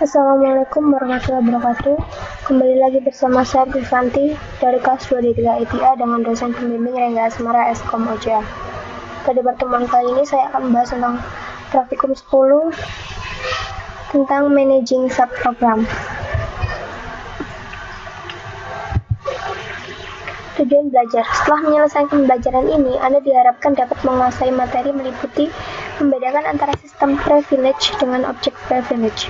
Assalamualaikum warahmatullahi wabarakatuh. Kembali lagi bersama saya Grisanti dari kelas 2 D3 IPA dengan dosen pembimbing Rengga Asmara Eskom OJA. Pada pertemuan kali ini saya akan membahas tentang praktikum 10 tentang managing subprogram. Tujuan belajar. Setelah menyelesaikan pembelajaran ini, Anda diharapkan dapat menguasai materi meliputi membedakan antara sistem privilege dengan objek privilege,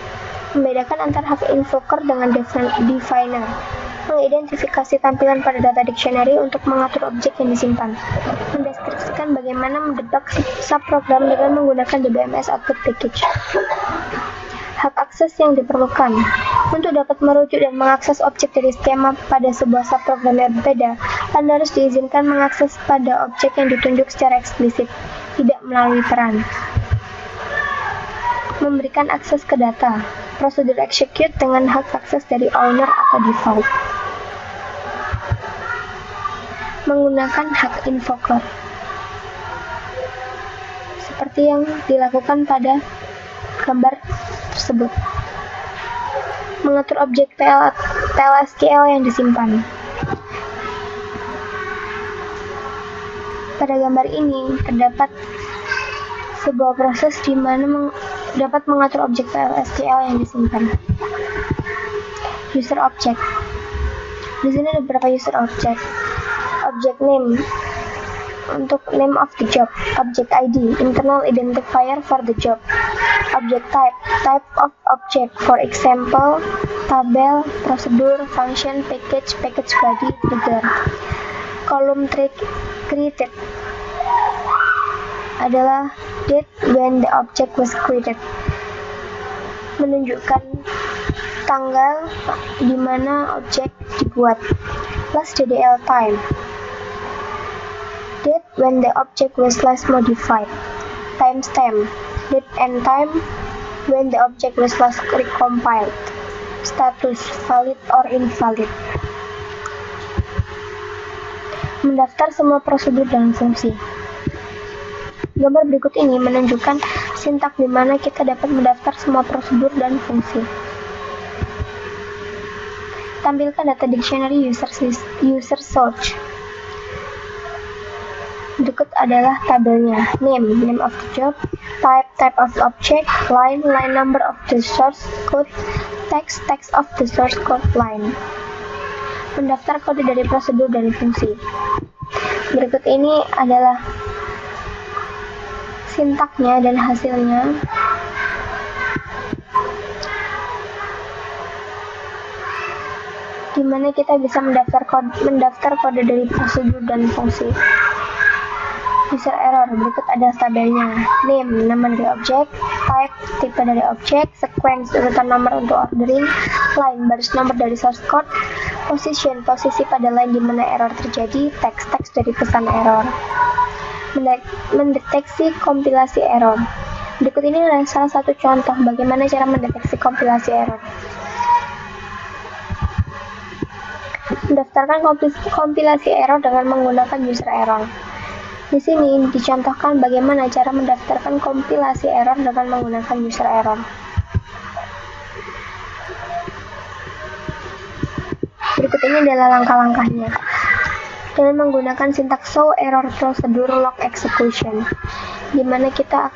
membedakan antara hak invoker dengan definer, mengidentifikasi tampilan pada data dictionary untuk mengatur objek yang disimpan, mendeskripsikan bagaimana mendebak subprogram dengan menggunakan DBMS output package. Hak akses yang diperlukan. Untuk dapat merujuk dan mengakses objek dari skema pada sebuah subprogram yang berbeda, Anda harus diizinkan mengakses pada objek yang ditunjuk secara eksplisit, tidak melalui peran. Memberikan akses ke data. Prosedur execute dengan hak akses dari owner atau default. Menggunakan hak invoker. Seperti yang dilakukan pada gambar tersebut. Mengatur objek PLSQL yang disimpan. Pada gambar ini terdapat sebuah proses di mana dapat mengatur objek PLSQL yang disimpan. User object. Di sini ada beberapa user object. Object name untuk name of the job. Object ID, internal identifier for the job. Object type, type of object, for example, tabel, prosedur, function, package, package body, trigger. Column created adalah date when the object was created, menunjukkan tanggal di mana objek dibuat. Plus DDL time, date when the object was last modified. Timestamp, date and time when the object was last recompiled. Status, valid or invalid. Mendaftar semua prosedur dan fungsi. Gambar berikut ini menunjukkan sintak di mana kita dapat mendaftar semua prosedur dan fungsi. Tampilkan data dictionary user search. Berikut adalah tabelnya. Name of the job, type of the object, line number of the source code, text of the source code line. Mendaftar kode dari prosedur dan fungsi. Berikut ini adalah sintaknya dan hasilnya. Di mana kita bisa mendaftar kode dari prosedur dan fungsi. User error, berikut ada tabelnya. Name, nama dari objek, type, tipe dari objek, sequence, urutan nomor untuk ordering, line, baris nomor dari source code, position, posisi pada line di mana error terjadi, text dari pesan error. Mendeteksi kompilasi error. Berikut ini adalah salah satu contoh bagaimana cara mendeteksi kompilasi error. Mendaftarkan kompilasi error dengan menggunakan user error. Di sini dicontohkan bagaimana cara mendaftarkan kompilasi error dengan menggunakan user error. Berikut ini adalah langkah-langkahnya. Dengan menggunakan sintak show error procedure log execution, di mana kita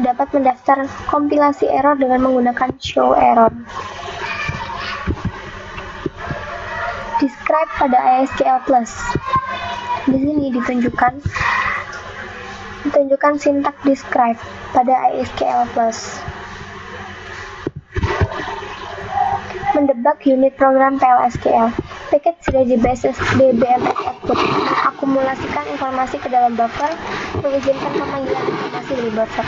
dapat mendaftar kompilasi error dengan menggunakan show error. Describe pada ASCL+. Di sini ditunjukkan sintak describe pada ASCL+. Mendebak unit program PLSQL. Package dari DBMS output. Mengakumulasikan informasi ke dalam buffer. Mengizinkan pemanggilan informasi dari buffer.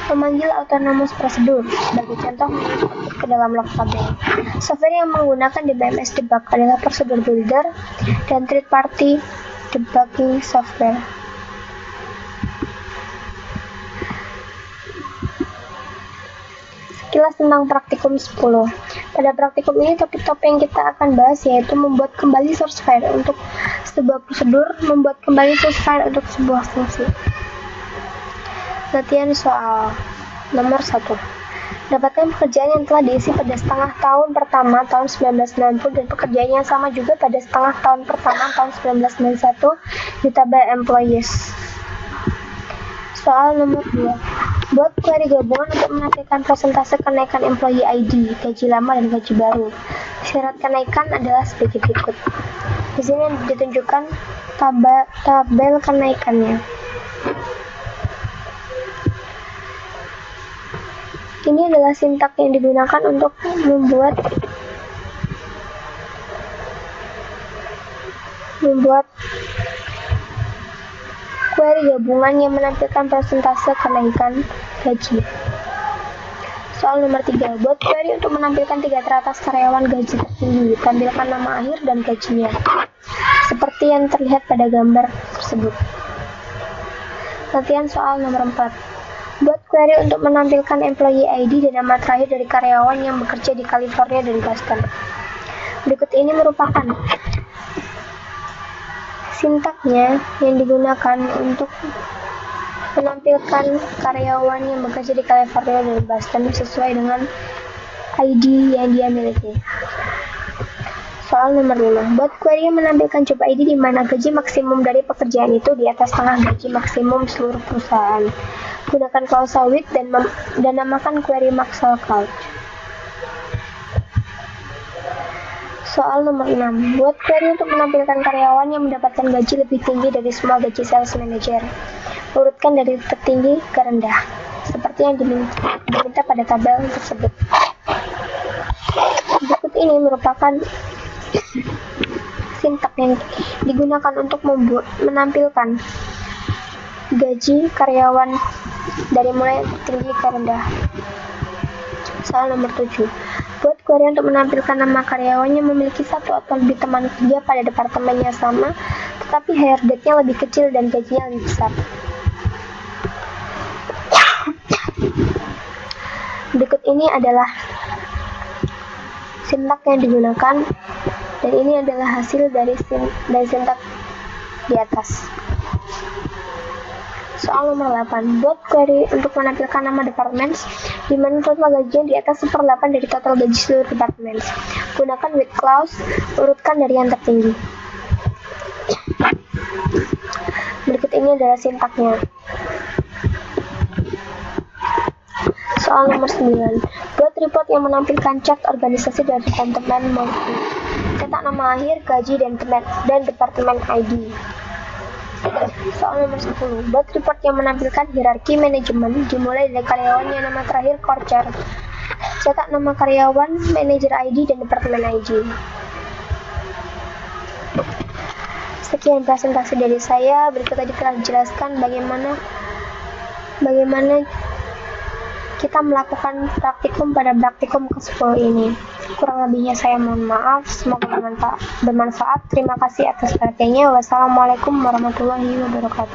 Memanggil autonomous prosedur. Sebagai contoh, menginput ke dalam log tabel. Software yang menggunakan DBMS debug adalah prosedur builder dan third party debugging software. Sekilas tentang praktikum 10. Pada praktikum ini topik-topik yang kita akan bahas yaitu membuat kembali source file untuk sebuah prosedur, membuat kembali source file untuk sebuah fungsi. Latihan soal nomor 1. Dapatkan pekerjaan yang telah diisi pada setengah tahun pertama tahun 1990 dan pekerjaan yang sama juga pada setengah tahun pertama tahun 1991 ditambah employees. Soal nomor 2. Buat query gabungan untuk menampilkan persentase kenaikan employee ID, gaji lama dan gaji baru. Syarat kenaikan adalah sebagai berikut. Di sini ditunjukkan tabel kenaikannya. Ini adalah sintak yang digunakan untuk membuat query gabungan yang menampilkan persentase kenaikan gaji. Soal nomor 3. Buat query untuk menampilkan 3 teratas karyawan gaji tertinggi. Tampilkan nama akhir dan gajinya, seperti yang terlihat pada gambar tersebut. Latihan soal nomor 4. Buat query untuk menampilkan employee ID dan nama terakhir dari karyawan yang bekerja di California dan Boston. Berikut ini merupakan sintaknya yang digunakan untuk menampilkan karyawan yang bekerja di California dan Boston sesuai dengan ID yang dia miliki. Soal nomor 5. Buat query yang menampilkan job ID di mana gaji maksimum dari pekerjaan itu di atas setengah gaji maksimum seluruh perusahaan. Gunakan klausa with dan namakan query Maxwell Cloud. Soal nomor 6. Buat query untuk menampilkan karyawan yang mendapatkan gaji lebih tinggi dari semua gaji sales manager. Urutkan dari tertinggi ke rendah, seperti yang diminta pada tabel tersebut. Berikut ini merupakan sintak yang digunakan untuk menampilkan gaji karyawan dari mulai tinggi ke rendah. Soal nomor 7. Buat query untuk menampilkan nama karyawan yang memiliki satu atau lebih teman kerja pada departemennya sama, tetapi hire date-nya lebih kecil dan gajinya lebih besar. Berikut ini adalah sintak yang digunakan, dan ini adalah hasil dari sintak di atas. Soal nomor 8. Buat query untuk menampilkan nama departemen di mana total gajinya di atas 1/8 dari total gaji seluruh departemen. Gunakan with clause, urutkan dari yang tertinggi. Berikut ini adalah sintaknya. Soal nomor 9. Buat report yang menampilkan chart organisasi dari departemen monthly. Cetak nama akhir, gaji, dan departemen ID. Soal nomor 10. Buat report yang menampilkan hierarki manajemen dimulai dari karyawan yang nama terakhir core chart. Cetak nama karyawan, manajer ID, dan departemen ID. Sekian presentasi dari saya. Berikut tadi telah dijelaskan bagaimana kita melakukan praktikum pada praktikum ke-10 ini. Kurang lebihnya saya mohon maaf. Semoga bermanfaat. Terima kasih atas perhatiannya. Wassalamualaikum warahmatullahi wabarakatuh.